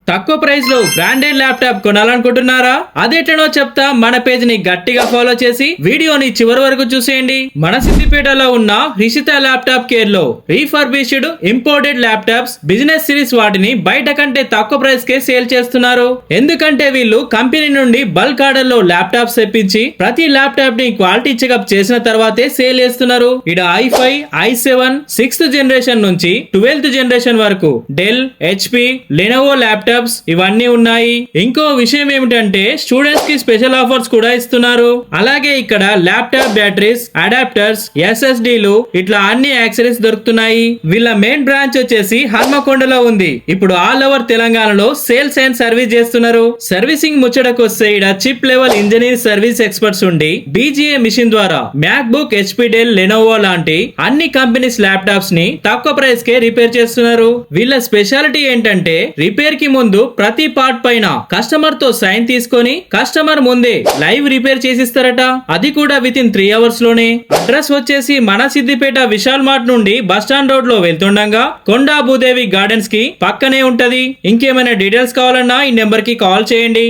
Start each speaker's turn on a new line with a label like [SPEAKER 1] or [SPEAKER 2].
[SPEAKER 1] తక్కువ ప్రైస్ లో branded laptop కొనాలనుకుంటున్నారా? అదేటనో చెప్తా, మన పేజ్ ని గట్టిగా ఫాలో చేసి వీడియోని చివరి వరకు చూసేయండి. మన సిద్దిపేటలో ఉన్న రిషిత ల్యాప్టాప్ కేర్ లో refurbished imported laptops business series వాటిని బయట కంటే తక్కువ ప్రైస్ కే సేల్ చేస్తున్నారు. ఎందుకంటే వీళ్ళు కంపెనీ నుండి బల్క్ ఆర్డర్ లో ల్యాప్టాప్స్ తెప్పించి ప్రతి ల్యాప్టాప్ ని క్వాలిటీ చెకప్ చేసిన తర్వాతే సేల్ చేస్తున్నారు. ఇడ i5, i7 6th జనరేషన్ నుంచి 12th జనరేషన్ వరకు డెల్, హెచ్పి, లెనోవో ల్యాప్టాప్ ఇవన్నీ ఉన్నాయి. ఇంకో విషయం ఏమిటంటే స్టూడెంట్స్ కి స్పెషల్ ఆఫర్స్ కూడా ఇస్తున్నారు. అలాగే ఇక్కడ ల్యాప్టాప్ బ్యాటరీస్, అడాప్టర్స్, ఎస్ఎస్డీలు ఇట్లా అన్ని యాక్సెసరీస్ దొరుకుతున్నాయి. వీళ్ళ మెయిన్ బ్రాంచ్ వచ్చేసి హన్మకొండలో ఉంది. ఇప్పుడు ఆల్ ఓవర్ తెలంగాణలో సేల్స్ అండ్ సర్వీస్ చేస్తున్నారు. సర్వీసింగ్ ముచ్చటకు వస్తే ఇక్కడ chip level engineer service experts ఉండి బీజీఏ మిషన్ ద్వారా MacBook, HP, Dell, Lenovo లాంటి అన్ని కంపెనీస్ ల్యాప్టాప్స్ ని తక్కువ ప్రైస్ కే రిపేర్ చేస్తున్నారు. వీళ్ళ స్పెషాలిటీ ఏంటంటే రిపేర్ కి ముందు ప్రతి పార్ట్ పైన కస్టమర్ తో సైన్ తీసుకొని కస్టమర్ ముందే లైవ్ రిపేర్ చేసిస్తారట. అది కూడా విత్ ఇన్ 3 hours లోనే. అడ్రస్ వచ్చేసి మన సిద్దిపేట విశాల్ మార్ట్ నుండి బస్ స్టాండ్ రోడ్ లో వెళ్తుండగా కొండా భూదేవి గార్డెన్స్ కి పక్కనే ఉంటది. ఇంకేమైనా డీటెయిల్స్ కావాలన్నా ఈ నెంబర్ కి కాల్ చేయండి.